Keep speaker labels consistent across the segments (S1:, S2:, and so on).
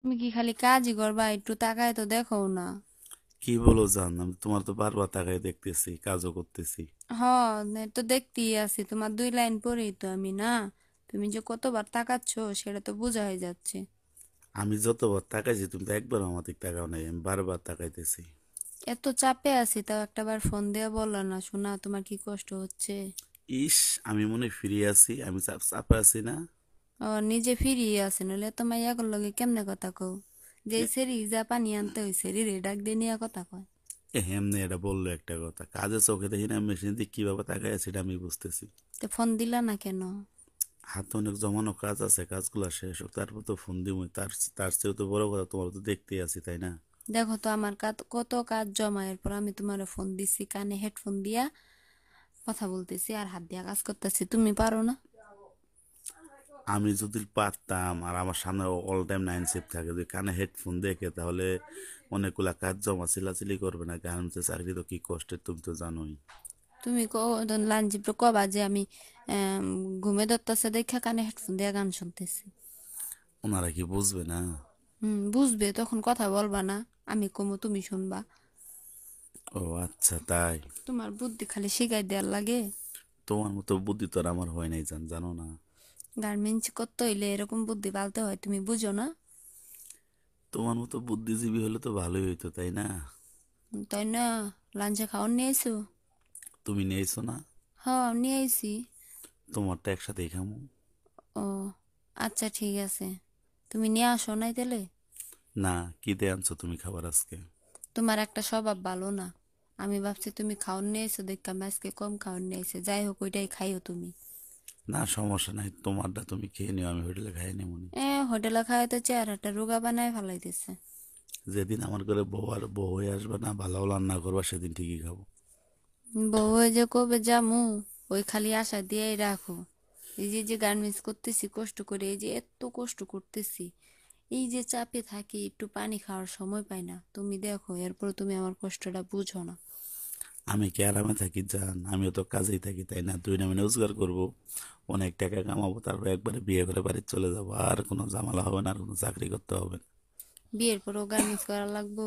S1: তুমি কি খালি কাজই করবা? একটু তাকায় তো দেখো না।
S2: কি বলো জান, আমি তোমার তো বারবার তাকায় দেখতেছি, কাজও করতেছি।
S1: হ, তো দেখতেই আছি, তোমার 2 লাইন পরেই তো আমি না। তুমি যে কতবার তাকাচ্ছ সেটা তো বোঝা হয়ে যাচ্ছে।
S2: আমি যতবার তাকাইছি তুমি তো একবার আমার দিক তাকাও নাই, আমি বারবার তাকাইতেছি।
S1: এত চাপে আছি তাও একটাবার ফোন দিয়ে বললা না, শোনা তোমার কি কষ্ট হচ্ছে?
S2: ইস, আমি মনে হয় ফিরে আছি, আমি চাপে আছি না।
S1: ও, নিজে ফিরিয়ে আছে নইলে তোমার ইয়াকর লগে কেমনে কথা কও? যে
S2: এ
S1: সেরি যা পানি আনতে হইছে রে ডাক দিয়ে নিয়ে কথা কয়।
S2: এমনি এটা বললো একটা কথা, কাজে চোখে দেখি না, মেশিন দিয়ে কিভাবে তাকাই আছে এটা আমি বুঝতেছি।
S1: তো ফোন দিলা না কেন?
S2: হাতে অনেক জমানো কাজ আছে, কাজগুলো শেষ হোক তারপর তো ফোন দিব। তার তার চেয়েও তো বড় কথা, তোমার তো দেখতেই আছি, তাই না?
S1: দেখো তো আমার কত কাজ জমা, এরপর আমি তোমার ফোন দিছি, কানে হেডফোন দিয়া কথা বলতেছি আর হাত দিয়া কাজ করতেছি, তুমি পারো না?
S2: আমি যদি পারতাম, আর আমার সামনে অল টাইম নাইন সেভ থাকে, যদি কানে হেডফোন দেখে তাহলে অনেকগুলা কাজ জমা চিল্লাচিল্লি করবে না। গার্মেন্টসের চাকরি তো কি কষ্টের, তুমি তো জানোই।
S1: তুমি লাঞ্চিপ্র কবা যে আমি আম, ঘুমে ধরতেছে দেখা কানে হেডফোন দিয়া গান শুনতেছি।
S2: ওনারা কি বুঝবে না?
S1: বুঝবে, তখন কথা বলবা না, আমি কমু তুমি শুনবা।
S2: ও আচ্ছা, তাই?
S1: তোমার বুদ্ধি খালি শিখাই দেওয়ার লাগে।
S2: তোমার মতো বুদ্ধি তো আর আমার হয় নাই, জানো না?
S1: গার্মেন্টস করতে হইলে এরকম বুদ্ধি পালতে হয়, তুমি বুঝো না?
S2: তোমার মতো বুদ্ধিজীবী হলে তো ভালোই হইতো, তাই না?
S1: তাই না? লাঞ্চে খাওয়ার নিয়ে আইসো?
S2: তুমি নিয়েছো না?
S1: হ্যাঁ, নিয়ে আইসি।
S2: তোমারটা একসাথেই খামো।
S1: ও, আচ্ছা ঠিক আছে। তুমি নিয়ে আসো নাই তাহলে?
S2: না, কি দিয়ে আনছো তুমি খাবার আজকে?
S1: তোমার একটা স্বভাব ভালো না। আমি ভাবছি তুমি খাওয়ার নিয়ে এসো দেখে আমি আজকে কম খাওয়ার নিয়ে এসে, যাই হোক ওইটাই খাইও তুমি।
S2: না সমস্যা নাই, তোমারটা তুমি খেয়ে নিও, আমি হোটেলে খাই নি মনে।
S1: হোটেলে খাওয়াই তো চেহারাটা রোগা বানায় ফেলাইতেছে।
S2: যেদিন আমার ঘরে বউ হয়ে আসবে না, ভালো ভালো রান্না করবা, সেদিন ঠিকই খাবো।
S1: বউ হয়ে যে কবে যামু, ওই খালি আশা দিয়েই রাখো। এই যে যে গার্মেন্টস করতেছি কষ্ট করে, এই যে এত কষ্ট করতেছি, এই যে চাপে থাকি, একটু পানি খাওয়ার সময় পাই না, তুমি দেখো এরপর তুমি আমার কষ্টটা বুঝো না।
S2: আমি কি আরামে থাকি জান? আমিও তো কাজেই থাকি, তাই না? দুই নামে রোজগার করবো, অনেক টাকা কামাবো, তারপর একবারে বিয়ে করে বাড়ি চলে যাবো, আর কোনো ঝামেলা হবে না, আর কোনো চাকরি করতে হবে না।
S1: বিয়ের পরও গার্মেন্টস করা লাগবো?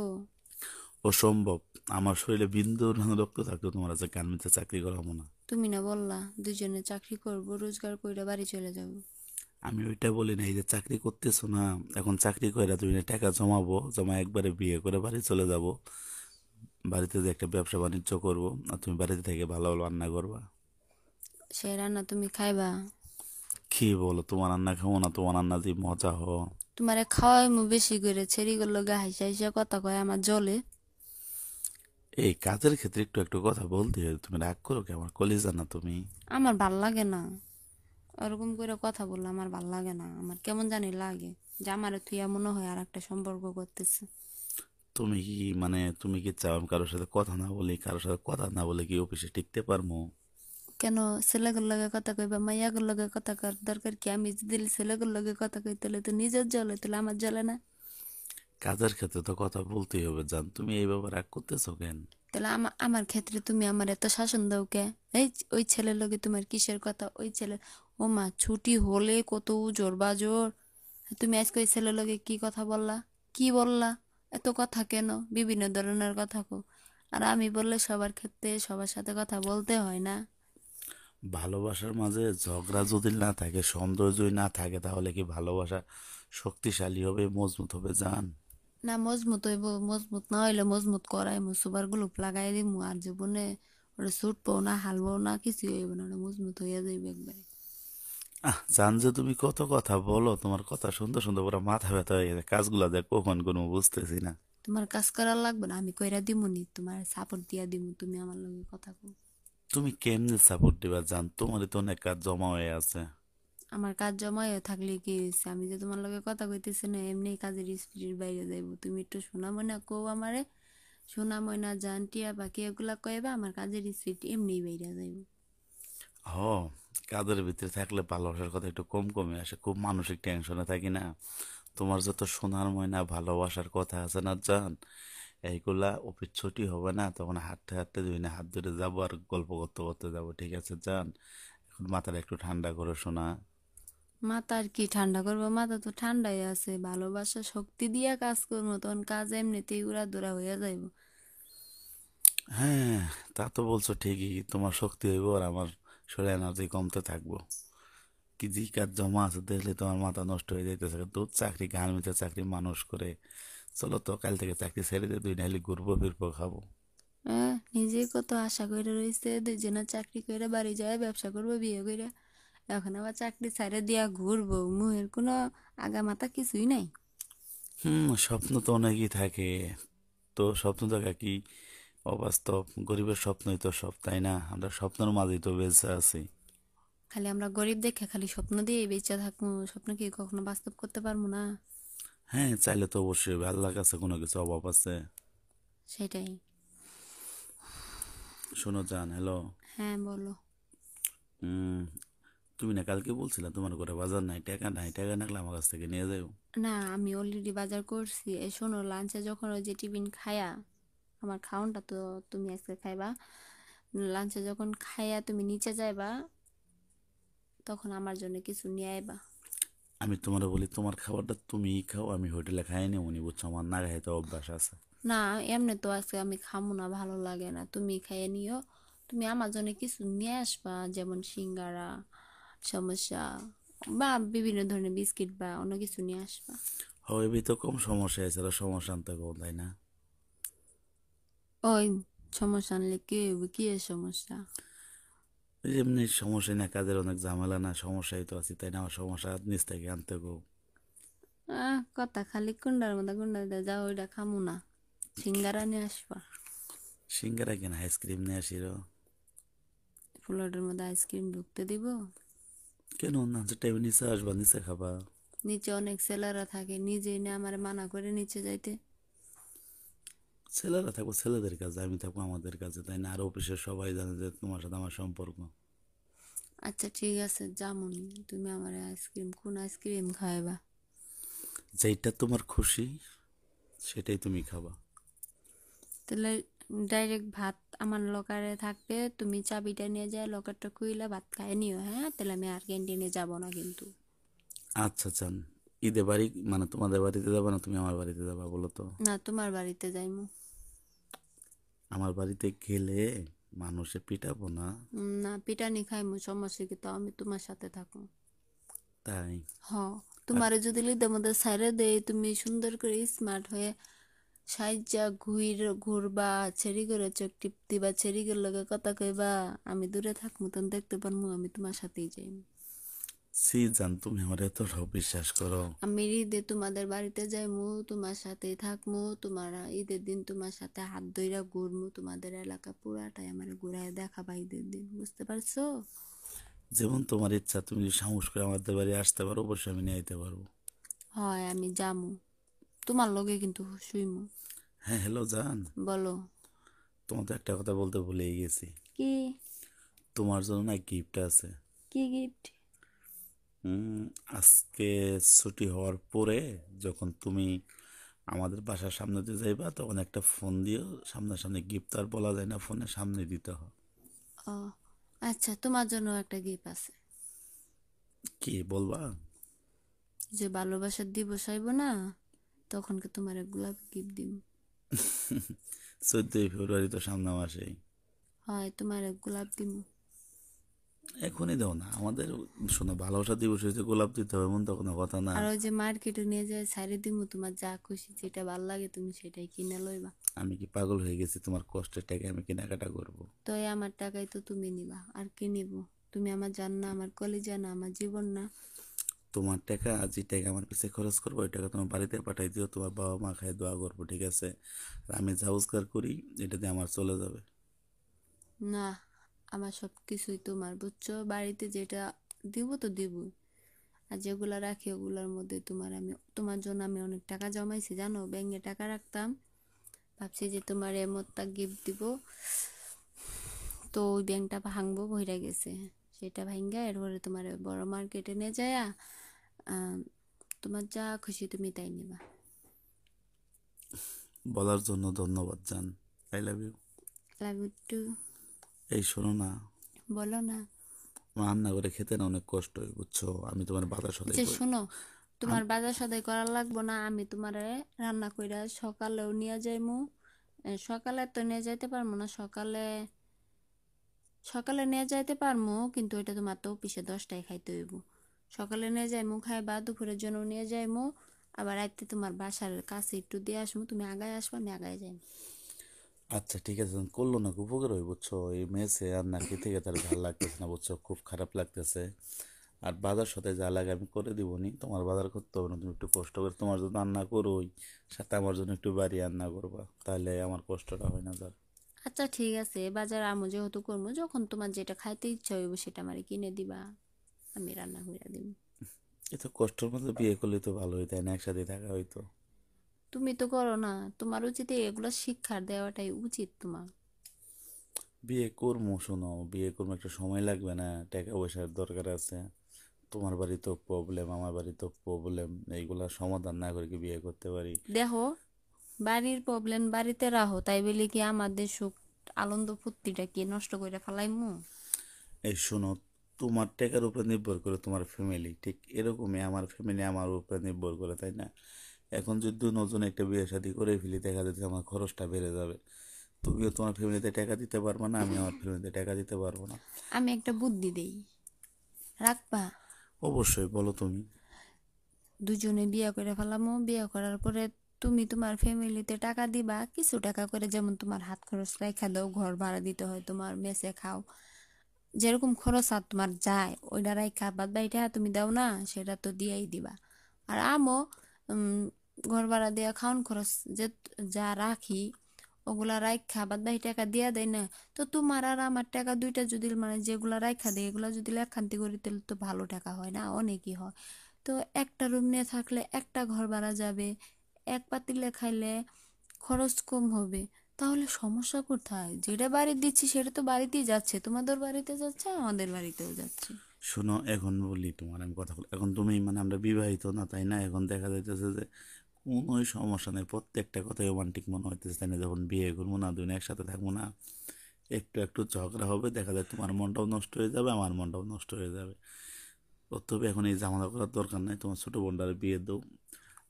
S2: অসম্ভব। আমার শরীরে বিন্দু রক্ত থাকতো তোমার আছে গার্মেন্টসে চাকরি করাবো না।
S1: তুমি না বললা দুজনে চাকরি করব, রোজগার কইরা বাড়ি চলে যাব?
S2: আমি ওইটা বলি না, এই যে চাকরি করতেছো না, এখন চাকরি করে তুমি টাকা জমাবো, জমা একবারে বিয়ে করে বাড়ি চলে যাব। বাড়িতে যে একটা ব্যবসা বাণিজ্য করবো, আর তুমি বাড়িতে থেকে ভালো ভালো রান্না করবা।
S1: সে রান্না তুমি খাইবা?
S2: কি বলো, তোমার রান্না খাবো না? তোমার রান্না যে মজা
S1: তোমারে খাওয়াই মু বেশি করে, ছেড়িগুলো গা হাইসা হাইসা কথা কয় আমার জলে।
S2: এই কাজের ক্ষেত্রে একটু একটু কথা বলতে হয়, তুমি রাগ করো কি? আমার কলিজা না তুমি?
S1: আমার ভাল লাগে না ওরকম করে কথা বললে, আমার ভাল লাগে না, আমার কেমন জানি লাগে যে আমার থুইয়া মনে হয় আর একটা সম্পর্ক করতেছে।
S2: তুমি কি মানে তুমি কি চাও আমি কারোর সাথে কথা না বলি? কারোর সাথে কথা না বলে কি অফিসে টিকতে পারবো?
S1: কেন? ছেলেগুলোর লগে কথা কইবা, মাইয়াগুলোর লগে কথা কর দরকার কি? আমি যদি ছেলেগুলোর লগে কথা কই তাহলে তো নিজের জ্বলে, তাহলে আমার জ্বলে না?
S2: কাজের ক্ষেত্রে তো কথা বলতেই হবে জান, তুমি এই ব্যাপারে রাগ করতেছো কেন?
S1: তাহলে আমার আমার ক্ষেত্রে তুমি আমার এত শাসন দাও কে? এই, ওই ছেলের লগে তোমার কিসের কথা? ওই ছেলে, ও মা, ছুটি হলে কত জোর বাজোর। তুমি আজকে ওই ছেলের লগে কি কথা বললা? কি বললা? এত কথা কেন? বিভিন্ন ধরনের কথা কো। আর আমি বললে সবার ক্ষেত্রে সবার সাথে কথা বলতে হয় না?
S2: ভালোবাসার মাঝে ঝগড়া যদি না থাকে, সন্দেহ যদি না থাকে, তাহলে কি ভালোবাসা শক্তিশালী হবে, মজবুত হবে জান?
S1: না, মজবুত হইব, মজবুত না হইলে মজবুত করাই মু, সুপার গ্লুপ লাগাই দিমু, আর জীবনে ওটা ছুটবো না, হালবো না, কিছু হইব না, ওটা মজবুত হইয়া যাইবে একবারে।
S2: জান যে তুমি কত কথা বলো, তোমার কথা শুনতে শুনতে পুরো মাথা ব্যথা হয়ে গেছে, কাজগুলা যে কখন কোনো বুঝতেছি না।
S1: তোমার কাজ করার লাগবে না, আমি কইরা দিমুনি, তোমার সাপোর্ট দিয়া দিমু, তুমি আমার লগে কথা কও।
S2: তুমি কেমনে সাপোর্ট দিবা জান? তোমারই তো অনেক কাজ জমা হয়ে আছে।
S1: আমার কাজ জমা হয়ে থাকলে কি হয়েছে? আমি যে তোমার লগে কথা কইতেছি না, এমনি কাজের স্পিরিট বাইরে যাইব। তুমি একটু শোনা ময়না কও আমারে, শোনা ময়না জান টিয়া পাখি এগুলা কইবা, আমার কাজের স্পিরিট এমনি বাইরে যাইব।
S2: হ, কাজের ভিতরে থাকলে ভালোবাসার কথা একটু কম কমে আসে, খুব মানসিক টেনশনে থাকি না। তোমার যত সোনার ময়না ভালোবাসার কথা আছে না জান, এইগুলা অফিস ছুটি হবে না, তখন হাঁটতে হাঁটতে দুই না হাত ধরে যাবো আর গল্প করতে করতে যাবো, ঠিক আছে জান? এখন মাথাটা একটু ঠান্ডা করে শোনা।
S1: মাথা আর কি ঠান্ডা করবো, মাথা তো ঠান্ডাই আছে, ভালোবাসা শক্তি দিয়া কাজ করবো, তখন কাজ এমনিতেই উড়াধুরা হইয়া যাইব।
S2: হ্যাঁ, তা তো বলছো ঠিকই, তোমার শক্তি হইব আর আমার শরীরে এনার্জি কমতে থাকবো। কি জি কাজ জমা আছে দেখলে তোমার মাথা নষ্ট হয়ে যাইতেছে। তোর চাকরি গার্মেন্টসের চাকরি মানুষ করে, চলো তো কাল থেকে চাকরি ছেড়ে দিয়ে দুই নাইলে ঘুরবো ফিরবো খাবো।
S1: নিজেই কত আশা করে রইছে, দুইজনে চাকরি করে বাড়ি যায় ব্যবসা করবো বিয়ে করে, এখন আবার চাকরি ছাইড়া দিয়া ঘুরবো, মুহের কোনো আগা মাথা কিছুই নাই।
S2: স্বপ্ন তো অনেকই থাকে, তো স্বপ্ন দেখা কি অবাস্তব? গরিবের স্বপ্নই তো সব, তাই না? আমরা স্বপ্নের মাঝেই তো বেঁচে আছি।
S1: খালি আমরা গরিব দেখে খালি স্বপ্ন দিয়ে বেঁচে থাকবো, স্বপ্ন কি কখনো বাস্তব করতে পারবো না?
S2: হ্যাঁ, চাইলে তো অবশ্যই হবে। আল্লাহর কাছে কোনো কিছু অভাব আছে?
S1: সেটাই।
S2: শোনো জান, হ্যালো।
S1: হ্যাঁ বলো।
S2: উম, তুমি না কালকে বলছিলা তোমার ঘরে বাজার নাই, টাকা নাই, টাকা নাকলে আমার কাছ থেকে নিয়ে যাও।
S1: না, আমি অলরেডি বাজার করছি। এই শোনো, লাঞ্চে যখন ওই যে টিফিন খায়া, আমার খাওনটা তো তুমি আজকে খাইবা, লাঞ্চে যখন খায়া তুমি নিচে যাইবা, তখন আমার জন্য কিছু নিয়ে আইবা।
S2: আমি তোমার বলি তোমার খাবারটা তুমিই খাও, আমি হোটেলে খাই নি উনি, বুঝছো? আমার না খাইতে অভ্যাস আছে।
S1: না, এমনি তো আজকে আমি খামো না, ভালো লাগে না, তুমি খাইয়ে নিও। তুমি আমার জন্য কিছু নিয়ে আসবা, যেমন সিঙ্গারা, সমোসা, বা বিভিন্ন ধরনের বিস্কিট বা অন্য কিছু নিয়ে আসবা।
S2: হবে তো কম সমস্যা আছে, আর সমস্যা আনতে কম, তাই না?
S1: ওই, সমস্যা আনলে কি হইব, কি এর সমস্যা?
S2: ওই যে এমনি সমস্যা না, কাজের অনেক ঝামেলা না, সমস্যাই তো আছে, তাই না? আমার সমস্যা নিজ থেকে আনতে কম।
S1: কথা খালি কুন্ডার মধ্যে কুন্ডা দিয়ে যাও, ওইটা খামু না, সিঙ্গারা নিয়ে আসবা।
S2: সিঙ্গারা কেন, আইসক্রিম নিয়ে আসিরো।
S1: ফ্লোরের মধ্যে আইসক্রিম ঢুকতে দিব?
S2: কেন না, যে টাইমে নিচে আসবা নিচে খাবা।
S1: নিচে অনেক ছেলেরা থাকে, নিজেই না আমার মানা করে নিচে যাইতে।
S2: ছেলেরা থাকবো ছেলেদের কাছে, আমি থাকবো আমাদের কাছে, তাই না? আর অফিসের সবাই জানে যে তোমার সাথে আমার সম্পর্ক।
S1: আচ্ছা ঠিক আছে, যেমন তুমি আমার আইসক্রিম, কোন আইসক্রিম খাওয়াবা?
S2: যেইটা তোমার খুশি সেটাই তুমি খাবা।
S1: তাহলে ডাইরেক্ট ভাত আমার লকারে থাকবে, তুমি চাবিটা নিয়ে যায় লকারটা খুইলা ভাত খাই নিও, হ্যাঁ? তাহলে আমি আর ক্যান্টিনে যাব না কিন্তু।
S2: আচ্ছা চান, ঈদে বাড়ি মানে তোমাদের বাড়িতে যাবা না তুমি আমার বাড়িতে যাবা বলো তো?
S1: না, তোমার বাড়িতে যাইমু।
S2: আমার বাড়িতে গেলে মানুষে পিটাবো না?
S1: না, পিটানি খাইমু, সমস্যা কি? তো আমি তোমার সাথে থাকো।
S2: তাই?
S1: হ,
S2: আর
S1: তোমারে যদি লিদের মধ্যে ছাইড়া দেই, তুমি সুন্দর করে স্মার্ট হয়ে সাইজা ঘুরবা, ছেড়ি করে চোখ টিপ দিবা, ছেড়ি করে লগে কথা কইবা, আমি দূরে থাকমু, তখন দেখতে পারমু আমি তোমার সাথেই যাই।
S2: সি জান, তুমি আমার এত সব বিশ্বাস করো?
S1: আমি ঈদে তোমাদের বাড়িতে যাইমু, তোমার সাথেই থাকমু, তোমার ঈদের দিন তোমার সাথে হাত ধইরা ঘুরমু, তোমাদের এলাকা পুরাটাই আমার ঘুরায় দেখাবা ঈদের দিন, বুঝতে পারছো?
S2: যেমন তোমার ইচ্ছা, তুমি যদি সাহস করে আমাদের বাড়ি আসতে পারো অবশ্যই আমি নিয়ে আইতে পারবো।
S1: হয়, আমি যামু, তোমার লগে কিন্তু শুইমু।
S2: হ্যাঁ, হ্যালো জান।
S1: বলো।
S2: তোমার তো একটা কথা বলতে ভুলেই গেছি।
S1: কি?
S2: তোমার জন্য না গিফট আছে।
S1: কি গিফট?
S2: হুম, আজকে ছুটি হওয়ার পরে যখন তুমি আমাদের বাসার সামনে দিয়ে যাইবা তখন একটা ফোন দিও। সামনাসামনি গিফট আর বলা যায় না, ফোনের সামনে দিতে হয়।
S1: ও আচ্ছা, তোমার জন্য একটা গিফট আছে।
S2: কি বলবা?
S1: যে ভালোবাসার দিবস আইব না, তখনকে তোমার গোলাপ গিফট দিম।
S2: 14ই ফেব্রুয়ারি তো সামনে মাসেই।
S1: হয়, তোমার গোলাপ দিম।
S2: এখনই দাও না আমাদের। শোনো, ভালোবাসা দিবস হয়েছে, গোলাপ দিতে হবে এমন তো কোনো কথা না।
S1: আর ওই যে মার্কেটে নিয়ে যায় সাইডে দিমু, তোমার যা খুশি যেটা ভাল লাগে তুমি সেটাই কিনে লইবা।
S2: আমি কি পাগল হয়ে গেছি? তোমার কষ্টের টাকা আমি কেনাকাটা করব?
S1: তো এই আমার টাকাই তো তুমি নিবা, আর কি নিব? তুমি আমার জান না, আমার কলিজা না, আমার জীবন না?
S2: তোমার টাকা, যে টাকা আমার পিছে খরচ করবো ওই টাকা তোমার বাড়িতে পাঠাই দিও, তোমার বাবা মা খায় দোয়া করবো, ঠিক আছে? আর আমি যা রোজগার করি এটা দিয়ে আমার চলে যাবে।
S1: না, আমার সব কিছুই তোমার, বুঝছো? বাড়িতে যেটা দিব তো দিবই, আর যেগুলা রাখি ওগুলার মধ্যে তোমার, আমি তোমার জন্য আমি অনেক টাকা জমাইছি, জানো? ব্যাংকে টাকা রাখতাম, ভাবছি যে তোমার এমনটা গিফট দিব, তো ওই ব্যাংকটা ভাঙবো, ভইরা গেছে। সেটা ভাঙ্গা এরপরে তোমার বড় মার্কেটে নিয়ে যায়, তোমার যা খুশি তুমি তাই নিবা।
S2: বলার জন্য ধন্যবাদ জান। I love you.
S1: Love you too.
S2: এই শোনো না,
S1: বলো না।
S2: রান্না করে খেতে না অনেক কষ্ট হয় বুঝছো, আমি তোমার বাধা সদাই
S1: আচ্ছা
S2: করি।
S1: শোনো, তোমার
S2: আম-
S1: বাজার সদাই করা লাগবো না, আমি তোমারে রান্না কইরা সকালেও নিয়ে যাইমু। সকালে তো নিয়ে যাইতে পারবো না, সকালে সকালে নিয়ে যাইতে পারমু, কিন্তু ওইটা তোমার তো অফিসে 10টায় খাইতে হইব। সকালে নিয়ে যাইমু, খাইবা, দুপুরের জন্য নিয়ে যাইমু। আবার রাইতে তোমার বাসার কাছে একটু দিয়ে আসবো, তুমি আগায় আসবা, আমি আগায় যাইম।
S2: আচ্ছা ঠিক আছে, করলো না খুব উপকার হয় বুঝছো, এই মেসে রান্না খেতে খেতে আর ভালো লাগতেছে না বুঝছো, খুব খারাপ লাগতেছে। আর বাজার সাথে যা লাগে আমি করে দিবনি, তোমার বাজার করতে হবে না, তুমি একটু কষ্ট করে তোমার জন্য রান্না করোই, সাথে আমার জন্য একটু বাড়ি রান্না করবা, তাহলে আমার কষ্টটা হয় না যার।
S1: আচ্ছা ঠিক আছে, বাজার আমু যেহেতু করবো, যখন তোমার যেটা খাইতে ইচ্ছা হইব সেটা আমারে কিনে দিবা, আমি রান্না করে দিব।
S2: এত কষ্টের মধ্যে বিয়ে করলে তো ভালো হইতো না, একসাথে থাকা হইতো।
S1: তুমি তো করো না, তোমার উচিত এগুলো শিক্ষার দেওয়াটাই উচিত তোমার।
S2: বিয়ে করবো, শোনো বিয়ে করবো একটা সময় লাগবে না, টাকা পয়সার দরকার আছে, তোমার বাড়ি তো প্রবলেম, আমার বাড়ি তো প্রবলেম, এইগুলা সমাধান না করে কি বিয়ে করতে পারি?
S1: দেখো, বাড়ির প্রবলেম বাড়িতে রাখো, তাই বলে কি আমাদের সুখ আনন্দ ফুর্তিটা কি নষ্ট করে ফেলাইমু?
S2: এই শোনো, তোমার টাকার উপরে নির্ভর করে তোমার ফ্যামিলি, ঠিক এরকমই আমার ফ্যামিলি আমার উপরে নির্ভর করে, তাই না? এখন যদি নতুন একটা বিয়ে শাদী করে ফেলি, দেখা যাচ্ছে আমার খরচটা বেড়ে যাবে, তুমিও তোমার ফ্যামিলিতে টাকা দিতে পারবে না, আমি আমার ফ্যামিলিতে টাকা দিতে পারবো না।
S1: আমি একটা বুদ্ধি দেই, রাখবা?
S2: অবশ্যই, বলো তুমি।
S1: দুজনে বিয়ে করে ফেলামো, বিয়ে করার পরে তুমি তোমার ফ্যামিলিতে টাকা দিবা, কিছু টাকা করে, যেমন তোমার হাত খরচ রাখা দাও, ঘর ভাড়া দিতে হয় তোমার, মেসে খাও, যেরকম খরচ আর তোমার যায় ওইটা রাইখা, বাদ বাকিটা তুমি দাও না, সেটা তো দিয়াই দিবা। আর আমও উম, ঘর ভাড়া দেয়া, খাওন খরচ যে যা রাখি ওগুলা রাইখা বাদ বাকি টাকা দিয়া দেয় না। তো তোমার আর আমার টাকা দুইটা যদি মানে যেগুলা রাইখা দেয় এগুলা যদি লেখান্তি করি তাহলে তো ভালো টাকা হয় না, অনেকই হয়। তো একটা রুম নিয়ে থাকলে একটা ঘর ভাড়া যাবে, এক পাতিলে খাইলে খরচ কম হবে। তাহলে সমস্যা কোথায়? যেটা বাড়ি দিচ্ছি সেটা তো বাড়িতেই যাচ্ছে, তোমাদের বাড়িতে যাচ্ছে, আমাদের বাড়িতেও যাচ্ছে।
S2: শোনো, এখন বলি তোমার আমি কথা বলি, এখন তুমি মানে আমরা বিবাহিত না তাই না, এখন দেখা যাইতেছে যে কোনোই সমস্যা নেই, প্রত্যেকটা কথাই রোমান্টিক মনে হইতেছে তাই না, যখন বিয়ে করবো না, দুই একসাথে থাকবো না, একটু একটু ঝগড়া হবে, দেখা যায় তোমার মনটাও নষ্ট হয়ে যাবে, আমার মনটাও নষ্ট হয়ে যাবে। তবে এখন এই ঝামেলা করার দরকার নাই, তোমার ছোট বোনটার বিয়ে দাও,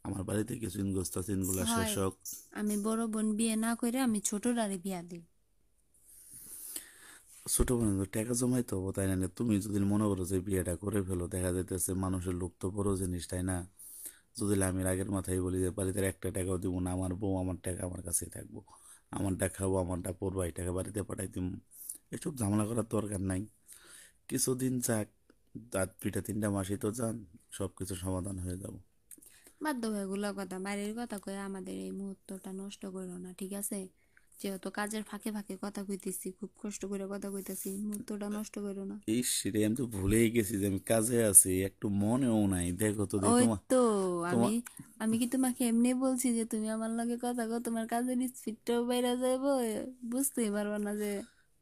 S2: আমার বাড়িতে কিছু ইনগোস্ত আছে, ইনগুলা শেষ
S1: হয়,
S2: হোক।
S1: আমি বড় বোন বিয়ে না করে আমি ছোটটারে বিয়া দিই।
S2: ছোট বোনের তো টাকা জমাইতে হবো তাই না, তুমি যদি মনে করো যে বিয়েটা করে ফেলো, দেখা যাইতেছে মানুষের লোক তো বড় জিনিস তাই না, যদি আমি রাগের মাথায় বলি যে বাড়িতে একটা টাকাও দিব না, আমার বউ আমার টাকা আমার কাছেই থাকবো, আমারটা খাবো আমারটা পরবো, এই টাকা বাড়িতে পাঠাই দিব, এসব ঝামেলা করার দরকার নাই, কিছুদিন যাক, রাত 2-3 মাসই তো যান, সব কিছু সমাধান হয়ে যাব।
S1: বাদ দাও এগুলা কথা, বাড়ির কথা কয়ে আমাদের এই মুহূর্তটা নষ্ট করো না, ঠিক আছে? যেহেতু কাজের ফাঁকে ফাঁকে কথা কইতেছি, খুব কষ্ট করে কথা কইতেছি, মুহূর্তটা নষ্ট করো না।
S2: ইস রে, আমি তো ভুলেই গেছি যে আমি কাজে আছি, একটু মনেও নাই, দেখো তো দেখি
S1: ওই
S2: তোমার
S1: তো, আমি
S2: তোমার
S1: আমি কি তোমাকে এমনি বলছি যে তুমি আমার লগে কথা কও, তোমার কাজের স্পিডটাও বাইরে যাইবো, বুঝতেই পারবা না যে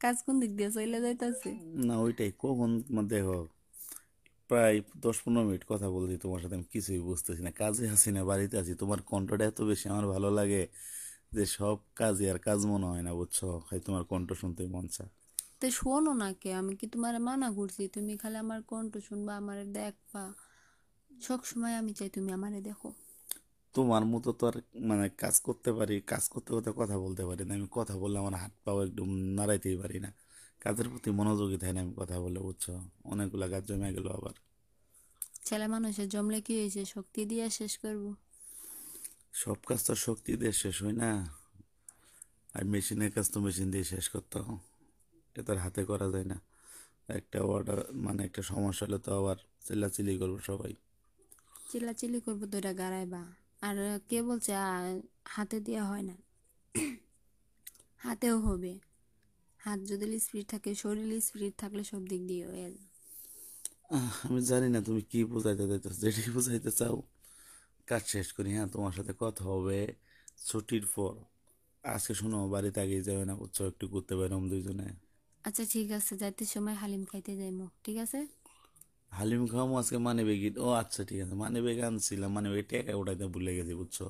S1: কাজ কোন দিক দিয়ে চলে যাইতাছে।
S2: না ওইটাই কখন দেখো, প্রায় 10-15 মিনিট কথা বলছি তোমার সাথে, আমি কিছুই বুঝতেছি না, কাজে আছি না বাড়িতে আছি, তোমার কণ্ঠটা এত বেশি আমার ভালো লাগে যে সব কাজই আর কাজ মনে হয় না বুঝছো, হয় তোমার কণ্ঠ শুনতে মন চায়।
S1: তো শোনো না, কে আমি কি তোমার মানা করছি? তুমি খালি আমার কণ্ঠ শুনবা, আমারে দেখবা, সব সময় আমি চাই তুমি আমারে দেখো।
S2: তোমার মতো তো আর মানে কাজ করতে পারি, কাজ করতে করতে কথা বলতে পারি না, আমি কথা বললে আমার হাত পাও একদম নাড়াইতেই পারি না, কাজের প্রতি মনোযোগী থাকে না আমি কথা বললে বুঝছো, অনেকগুলা কাজ জমে গেল আবার।
S1: ছেলে মানুষের জমলে কি হয়েছে, শক্তি দিয়ে শেষ করব।
S2: সব কাজ তো শক্তি দিয়ে শেষ হয় না, আর মেশিনের কাজ তো মেশিন দিয়ে শেষ করতে হয়, এটা তার হাতে করা যায় না, একটা অর্ডার মানে একটা সমস্যা হলে তো আবার চিল্লাচিল্লি করবো সবাই।
S1: চিল্লাচিল্লি করবো তো এটা গাড়াইবা। আর কে বলছে হাতে দেওয়া হয় না? হাতেও হবে। হাত যদি স্পিড থাকে, শরীরে স্পিড থাকলে সব দিক দিয়ে হয়ে যায়।
S2: আমি জানি না তুমি কি বোঝাইতে চাইছো, যেটি বোঝাইতে চাও, কাজ শেষ করি, হ্যাঁ তোমার সাথে কথা হবে ছুটির পর, আজকে শোনো বাড়িতে আগেই যাবে না বুঝছো, একটু ঘুরতে বেরোম দুইজনে।
S1: আচ্ছা ঠিক আছে, যাইতে সময় হালিম খাইতে যাইমো, ঠিক আছে?
S2: হালিম খাওয়ামো আজকে, মানে বেগি, ও আচ্ছা ঠিক আছে, মানে বেগ আনছিলাম, মানে বেগ টাকা উঠাইতে ভুলে গেছি বুঝছো।